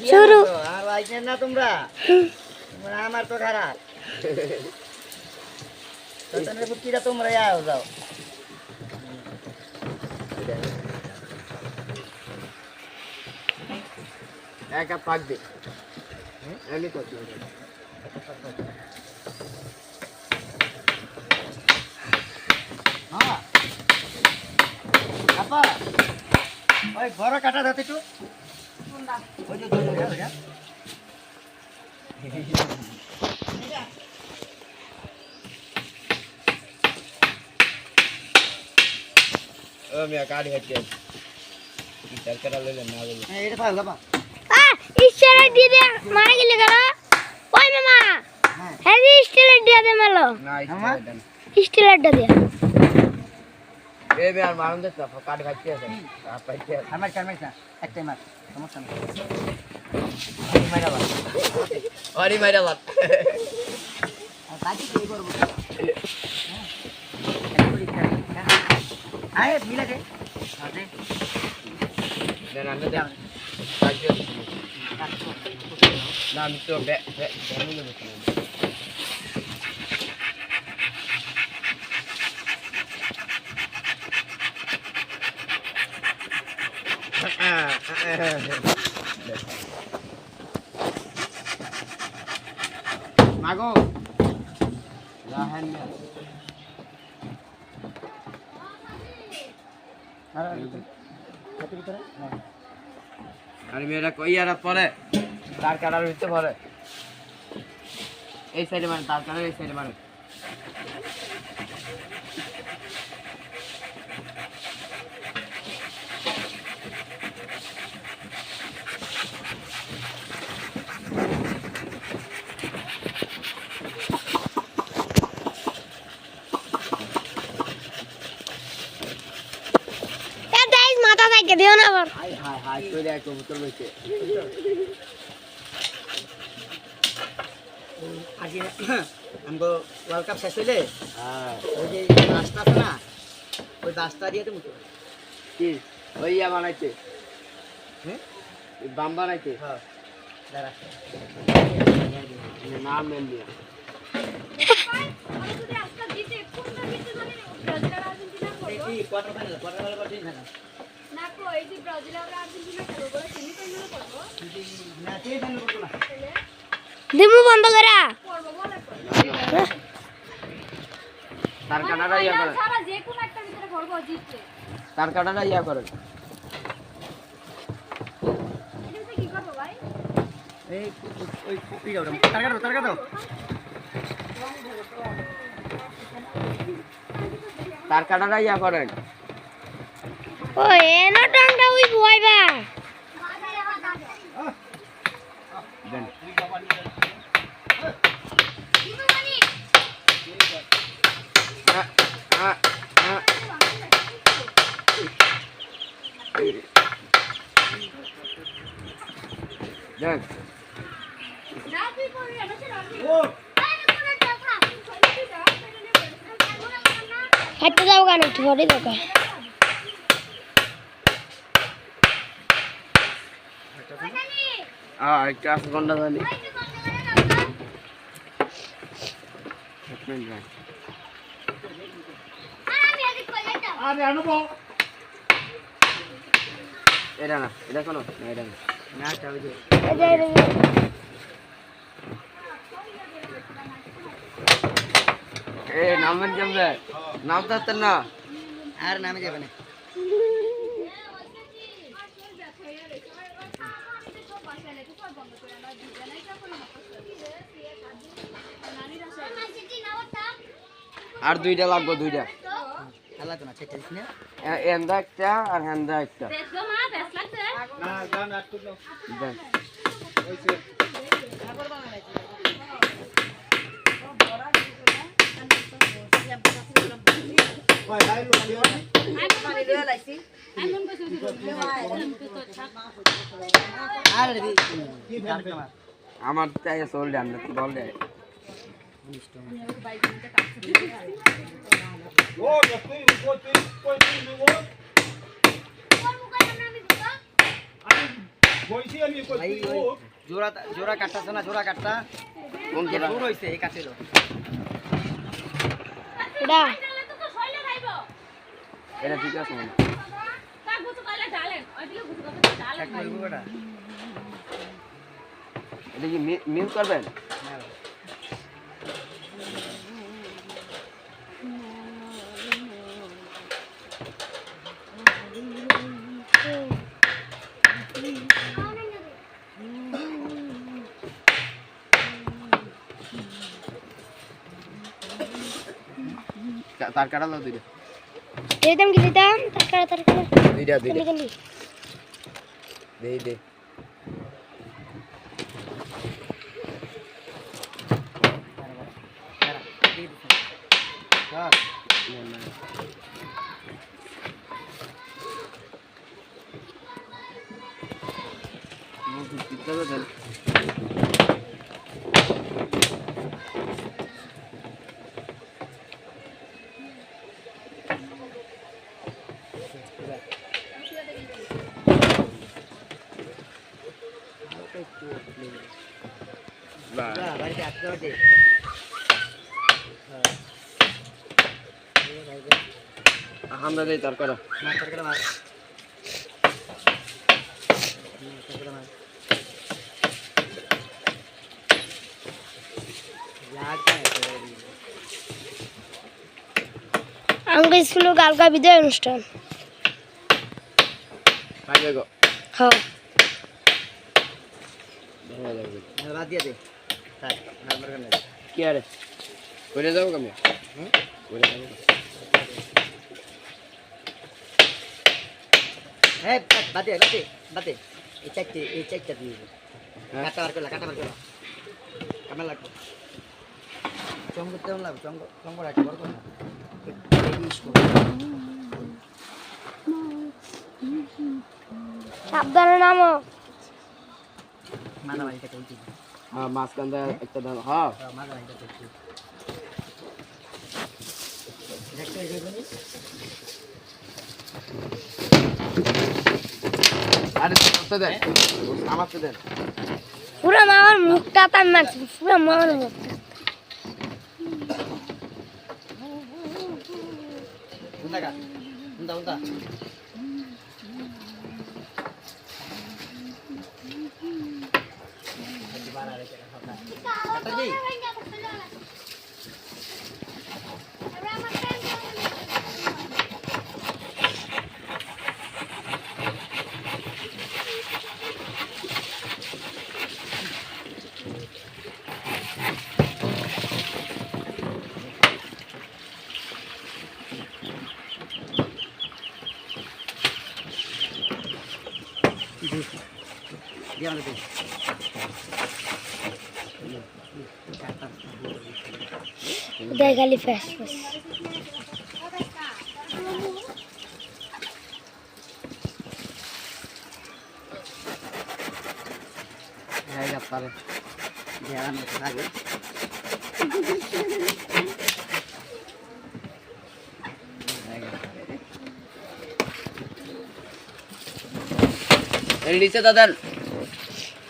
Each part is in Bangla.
শুরু আর আইছেন না তোমরা তোমরা আমার তো খারাপ তোমরা বুকিরা তোমরা যাও যাও একা পাক দে এমনি করতে হ্যাঁ আপা ওই বড় কাটা দাও একটু ওই যে মিয়া কাটি খাচ্ছে তরকারি লইলেন না বলে এটা পাও বাবা ইশারা দিয়ে দে মারা গেলে গেল ওই মামা হ্যাঁ স্টিলের দিয়ে দে মেলো না স্টিলের দিয়ে এ বে আর মারুন দে কাটি খাচ্ছে আছে পাইছে আমার কামাই না একটাই মার সমস্যা নেই আরে মাইরা লাত আর বাকি কি করব আয় মিলা দে আতে দেন আনতে দে কাটি না আমি তো বে নিয়ে বসে মাগো রাহেন না আরে মেয়েরা কই আর পরে তার কাটার ভিতরে পরে এই সাইডে মানে তার কাটার এই সাইডে মানে এ দাইস মাথা থেকে দিও না আবার হাই হাই হাই কইরা কবুতর লইছে আগে আমগো ওয়ার্ল্ড কাপ শেষ হইলে হ্যাঁ ওই যে রাস্তা আছে না ওই রাস্তা দিয়ে তো মুতো কি ওইয়া বানাইছে হ্যাঁ বাম বানাইছে হ্যাঁ দাঁড়া নাম নেন দিয়া দেখি কোয়ার্টার ফাইনাল পাচ্ছি না না কো এই যে ব্রাজিল আর আর্জেন্টিনা খেলবো বলে সেমিফাইনালে পড়বো না কে ফাইনাল করব না তাহলে দিমু বন্ধ করা পড়বো বলে তার কাটাটা ইয়া করে সারা যে কোন একটা ভিতরে পড়বো জিতবে তার কাটাটা ইয়া করে এটাতে কি করবো ভাই এই ওই কপি দাও তারকা দাও তার কাটাটা ইয়া করেন ও এনো টাংটা ওই বইবা দেন দেন না তুই পড়বি না সে রাখবি ও হাঁটতে যাও কেন একটু পরে দেখো একটা আছে কোনটা জানি আরে আনবো এটা না এটা কোনো না এটা না না চাই দে এ নামেন কেমনে নাম তো না আর নামে যাবে না আর দুইটা লাগবে দুইটা আল্লাহ তো না চেষ্টা দিস না এন্দা একটা আর হ্যান্দা একটা দেখো মা বেশ লাগছে না গান আর তো দেন ভাই হাই লো আর রে কি গান কামা আমার চাই চল দেন বল দে ও তুই কই তুই ভাই ওই জোড়া জোড়া কাটটা আছে না জোড়া কাটটা কোন যেটা জোড়া? দূর হইছে এই কাটিলো এটা তাহলে তো তো শৈলে খাইবো এটা ঠিক আছে না? তাক গুছু কইলা ডালেন ওইদিকে গুছু করতে ডালেন এক করব বেটা এটা কি মিল করবেন? তার কাটা দাও দুইটা। দিতাম কি দিতাম তারকারা দুইটা দুইটা। কালি দেই দে। বাড়িতে আসতে হবে আমরা দেই তার কাটা। মার করে মার করে মার লাগবে আমাকে স্কুলে কালকা বিদায় অনুষ্ঠান খাইবে গো। হ্যাঁ ভালো লাগবে। বাদ দিয়ে দে তাই নাম্বার করে কি আরে? কইরে যাও কমে? হুম কইরে যাও। হ্যাঁ বাদে বাদে এই চারটে দিয়ে কাটা বার করলা কামে লাগবে চঙ্গ তেমন লাগবে চঙ্গ রাখি বড় করে সাবধানে নামো মানা বাড়িটা করছি হ্যাঁ মাঝখানটা একটা দাও। হ্যাঁ মানা বাড়িটা করছি দেখতে দেখুন আরে করতে দেন। আমার তো দেন। পুরো মামার মুখটা তার মারছে পুরো মামার মুখটা উন্দা দেখ খালি ফ্যাস ফ্যাস পারে আগে নিচে দাদান।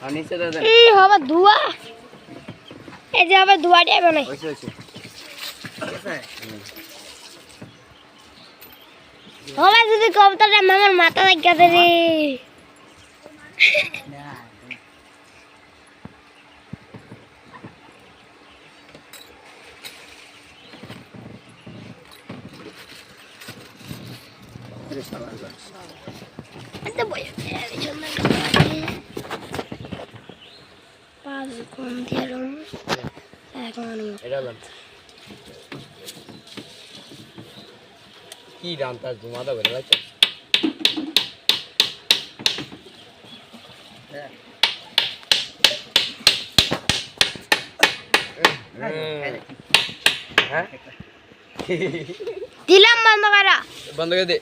আর নিচে দাদান। হবে ধোয়া এই যে হবে ধোয়াটা বানাই হইছে হইছে। হবে যদি কবুতরটা মামার মাথা লাগাতে রে এত বয় পাঁচ কম দিলাম এখন এটা লন। কি দাম তার জমাদা বলে ভাই? হ্যাঁ দিলাম বন্ধ করা বন্ধ করে দে।